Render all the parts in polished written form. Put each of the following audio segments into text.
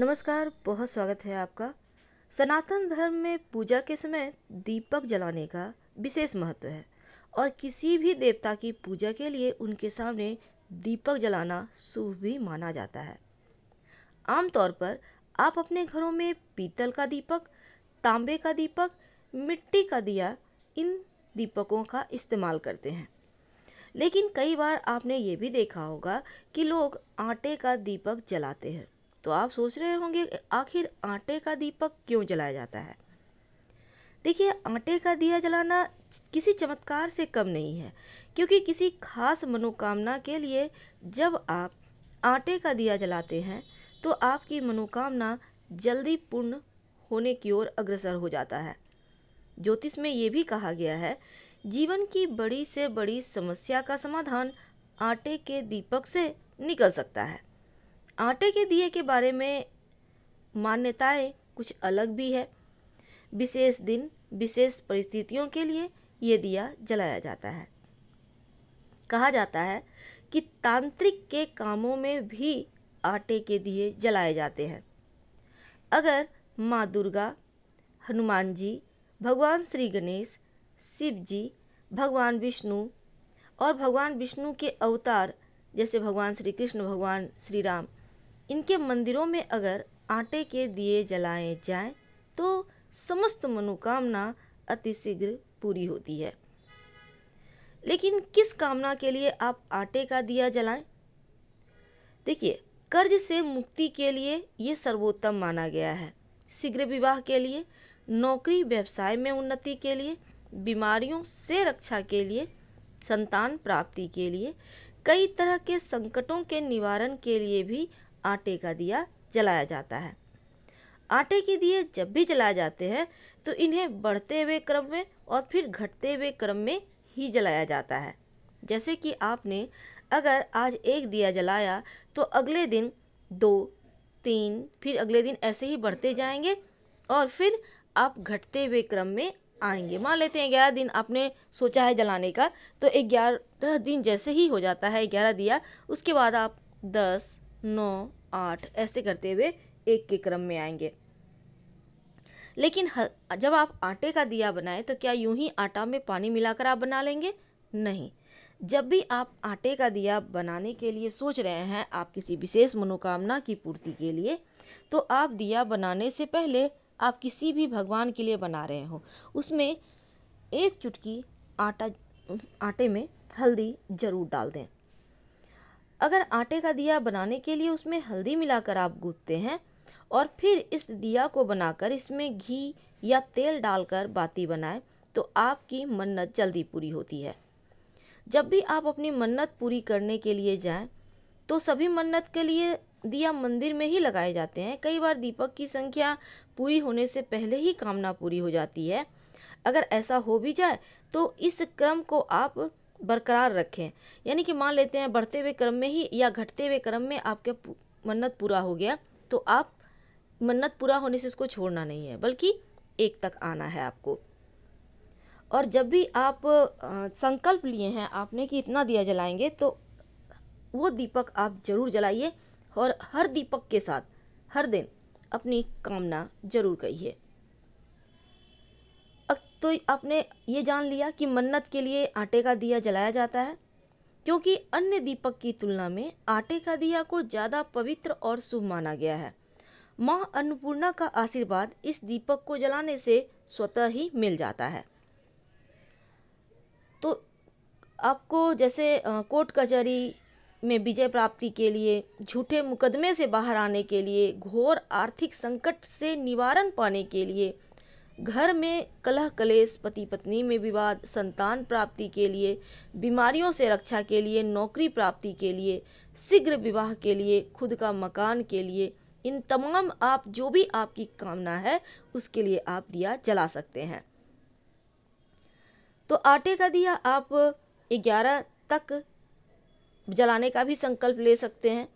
नमस्कार, बहुत स्वागत है आपका। सनातन धर्म में पूजा के समय दीपक जलाने का विशेष महत्व है और किसी भी देवता की पूजा के लिए उनके सामने दीपक जलाना शुभ भी माना जाता है। आमतौर पर आप अपने घरों में पीतल का दीपक, तांबे का दीपक, मिट्टी का दिया, इन दीपकों का इस्तेमाल करते हैं। लेकिन कई बार आपने ये भी देखा होगा कि लोग आटे का दीपक जलाते हैं। तो आप सोच रहे होंगे आखिर आटे का दीपक क्यों जलाया जाता है। देखिए, आटे का दिया जलाना किसी चमत्कार से कम नहीं है, क्योंकि किसी खास मनोकामना के लिए जब आप आटे का दिया जलाते हैं तो आपकी मनोकामना जल्दी पूर्ण होने की ओर अग्रसर हो जाता है। ज्योतिष में ये भी कहा गया है, जीवन की बड़ी से बड़ी समस्या का समाधान आटे के दीपक से निकल सकता है। आटे के दिए के बारे में मान्यताएं कुछ अलग भी है। विशेष दिन, विशेष परिस्थितियों के लिए ये दिया जलाया जाता है। कहा जाता है कि तांत्रिक के कामों में भी आटे के दिए जलाए जाते हैं। अगर माँ दुर्गा, हनुमान जी, भगवान श्री गणेश, शिव जी, भगवान विष्णु और भगवान विष्णु के अवतार जैसे भगवान श्री कृष्ण, भगवान श्री राम, इनके मंदिरों में अगर आटे के दिए जलाए जाएं तो समस्त मनोकामना अति शीघ्र पूरी होती है। लेकिन किस कामना के लिए आप आटे का दिया जलाएं? देखिए, कर्ज से मुक्ति के लिए ये सर्वोत्तम माना गया है। शीघ्र विवाह के लिए, नौकरी व्यवसाय में उन्नति के लिए, बीमारियों से रक्षा के लिए, संतान प्राप्ति के लिए, कई तरह के संकटों के निवारण के लिए भी आटे का दिया जलाया जाता है। आटे के दिए जब भी जलाए जाते हैं तो इन्हें बढ़ते हुए क्रम में और फिर घटते हुए क्रम में ही जलाया जाता है। जैसे कि आपने अगर आज एक दिया जलाया तो अगले दिन 2, 3, फिर अगले दिन ऐसे ही बढ़ते जाएंगे और फिर आप घटते हुए क्रम में आएंगे। मान लेते हैं 11 दिन आपने सोचा है जलाने का, तो 11 दिन जैसे ही हो जाता है 11 दिया, उसके बाद आप 10, 9, 8 ऐसे करते हुए एक के क्रम में आएंगे। लेकिन जब आप आटे का दिया बनाएं तो क्या यूं ही आटा में पानी मिलाकर आप बना लेंगे? नहीं। जब भी आप आटे का दिया बनाने के लिए सोच रहे हैं, आप किसी विशेष मनोकामना की पूर्ति के लिए, तो आप दिया बनाने से पहले आप किसी भी भगवान के लिए बना रहे हो, उसमें एक चुटकी आटे में हल्दी जरूर डाल दें। अगर आटे का दिया बनाने के लिए उसमें हल्दी मिलाकर आप गूंथते हैं और फिर इस दिया को बनाकर इसमें घी या तेल डालकर बाती बनाएं तो आपकी मन्नत जल्दी पूरी होती है। जब भी आप अपनी मन्नत पूरी करने के लिए जाएं तो सभी मन्नत के लिए दिया मंदिर में ही लगाए जाते हैं। कई बार दीपक की संख्या पूरी होने से पहले ही कामना पूरी हो जाती है। अगर ऐसा हो भी जाए तो इस क्रम को आप बरकरार रखें, यानी कि मान लेते हैं बढ़ते हुए क्रम में ही या घटते हुए क्रम में आपके मन्नत पूरा हो गया तो आप मन्नत पूरा होने से इसको छोड़ना नहीं है, बल्कि एक तक आना है आपको। और जब भी आप संकल्प लिए हैं आपने कि इतना दिया जलाएंगे, तो वो दीपक आप जरूर जलाइए और हर दीपक के साथ हर दिन अपनी कामना जरूर कहिए। तो आपने ये जान लिया कि मन्नत के लिए आटे का दिया जलाया जाता है, क्योंकि अन्य दीपक की तुलना में आटे का दिया को ज़्यादा पवित्र और शुभ माना गया है। माँ अन्नपूर्णा का आशीर्वाद इस दीपक को जलाने से स्वतः ही मिल जाता है। तो आपको जैसे कोर्ट कचहरी में विजय प्राप्ति के लिए, झूठे मुकदमे से बाहर आने के लिए, घोर आर्थिक संकट से निवारण पाने के लिए, घर में कलह कलेश, पति पत्नी में विवाद, संतान प्राप्ति के लिए, बीमारियों से रक्षा के लिए, नौकरी प्राप्ति के लिए, शीघ्र विवाह के लिए, खुद का मकान के लिए, इन तमाम आप जो भी आपकी कामना है उसके लिए आप दिया जला सकते हैं। तो आटे का दिया आप 11 तक जलाने का भी संकल्प ले सकते हैं,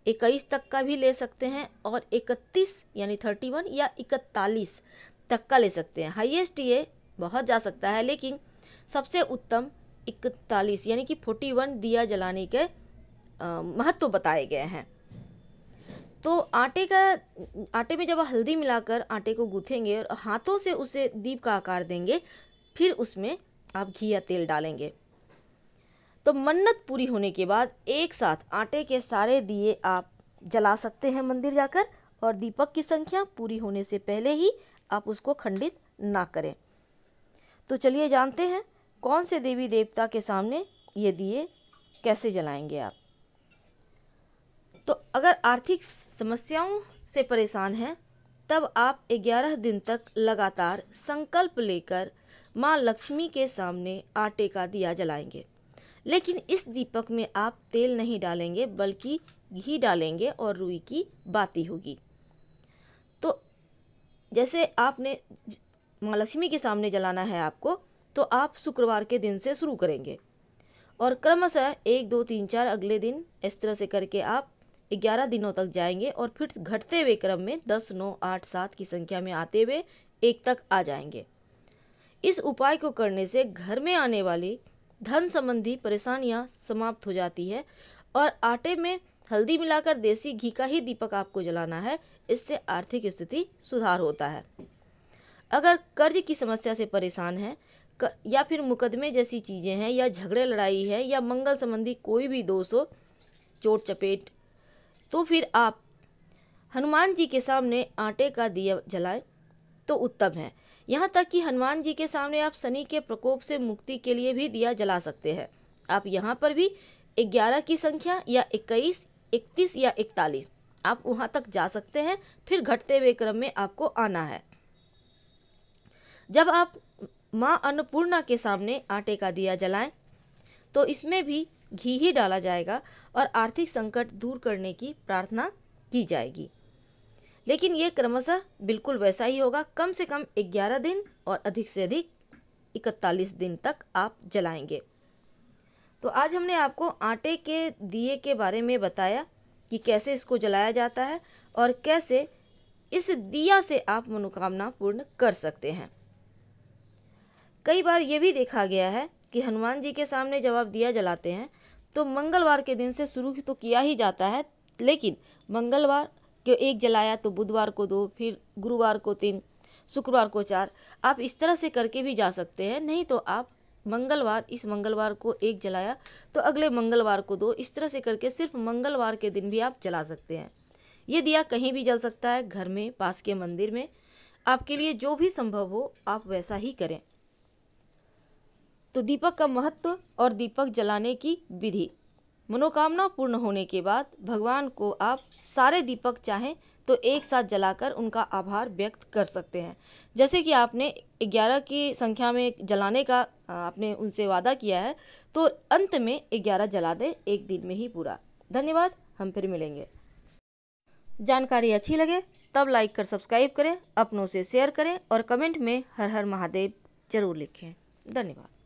21 तक का भी ले सकते हैं और 31 यानी 31 या 41 तक का ले सकते हैं। हाईएस्ट ये बहुत जा सकता है, लेकिन सबसे उत्तम 41 यानी कि 41 दिया जलाने के महत्व बताए गए हैं। तो आटे में जब हल्दी मिलाकर आटे को गूँथेंगे और हाथों से उसे दीप का आकार देंगे, फिर उसमें आप घी या तेल डालेंगे। तो मन्नत पूरी होने के बाद एक साथ आटे के सारे दिए आप जला सकते हैं मंदिर जाकर, और दीपक की संख्या पूरी होने से पहले ही आप उसको खंडित ना करें। तो चलिए जानते हैं कौन से देवी देवता के सामने ये दिए कैसे जलाएंगे आप। तो अगर आर्थिक समस्याओं से परेशान हैं, तब आप 11 दिन तक लगातार संकल्प लेकर माँ लक्ष्मी के सामने आटे का दिया जलाएंगे। लेकिन इस दीपक में आप तेल नहीं डालेंगे, बल्कि घी डालेंगे और रुई की बाती होगी। तो जैसे आपने माँ लक्ष्मी के सामने जलाना है आपको, तो आप शुक्रवार के दिन से शुरू करेंगे और क्रमशः 1, 2, 3, 4 अगले दिन इस तरह से करके आप 11 दिनों तक जाएंगे और फिर घटते हुए क्रम में 10, 9, 8, 7 की संख्या में आते हुए 1 तक आ जाएंगे। इस उपाय को करने से घर में आने वाली धन संबंधी परेशानियां समाप्त हो जाती है और आटे में हल्दी मिलाकर देसी घी का ही दीपक आपको जलाना है। इससे आर्थिक स्थिति सुधार होता है। अगर कर्ज की समस्या से परेशान है या फिर मुकदमे जैसी चीज़ें हैं या झगड़े लड़ाई है या मंगल संबंधी कोई भी दोष हो, चोट चपेट, तो फिर आप हनुमान जी के सामने आटे का दिया जलाएं तो उत्तम है। यहाँ तक कि हनुमान जी के सामने आप शनि के प्रकोप से मुक्ति के लिए भी दिया जला सकते हैं। आप यहाँ पर भी 11 की संख्या या 21, 31 या 41 आप वहाँ तक जा सकते हैं। फिर घटते हुए क्रम में आपको आना है। जब आप माँ अन्नपूर्णा के सामने आटे का दिया जलाएं तो इसमें भी घी ही डाला जाएगा और आर्थिक संकट दूर करने की प्रार्थना की जाएगी। लेकिन ये क्रमशः बिल्कुल वैसा ही होगा, कम से कम 11 दिन और अधिक से अधिक 41 दिन तक आप जलाएंगे। तो आज हमने आपको आटे के दिए के बारे में बताया कि कैसे इसको जलाया जाता है और कैसे इस दिया से आप मनोकामना पूर्ण कर सकते हैं। कई बार ये भी देखा गया है कि हनुमान जी के सामने जब आप दिया जलाते हैं तो मंगलवार के दिन से शुरू तो किया ही जाता है, लेकिन मंगलवार के 1 जलाया तो बुधवार को 2, फिर गुरुवार को 3, शुक्रवार को 4, आप इस तरह से करके भी जा सकते हैं। नहीं तो आप इस मंगलवार को 1 जलाया तो अगले मंगलवार को 2, इस तरह से करके सिर्फ मंगलवार के दिन भी आप जला सकते हैं। ये दिया कहीं भी जल सकता है, घर में, पास के मंदिर में, आपके लिए जो भी संभव हो आप वैसा ही करें। तो दीपक का महत्व और दीपक जलाने की विधि। मनोकामना पूर्ण होने के बाद भगवान को आप सारे दीपक चाहें तो एक साथ जलाकर उनका आभार व्यक्त कर सकते हैं। जैसे कि आपने 11 की संख्या में जलाने का आपने उनसे वादा किया है, तो अंत में 11 जला दें, 1 दिन में ही पूरा। धन्यवाद, हम फिर मिलेंगे। जानकारी अच्छी लगे तब लाइक कर सब्सक्राइब करें, अपनों से शेयर करें और कमेंट में हर हर महादेव जरूर लिखें। धन्यवाद।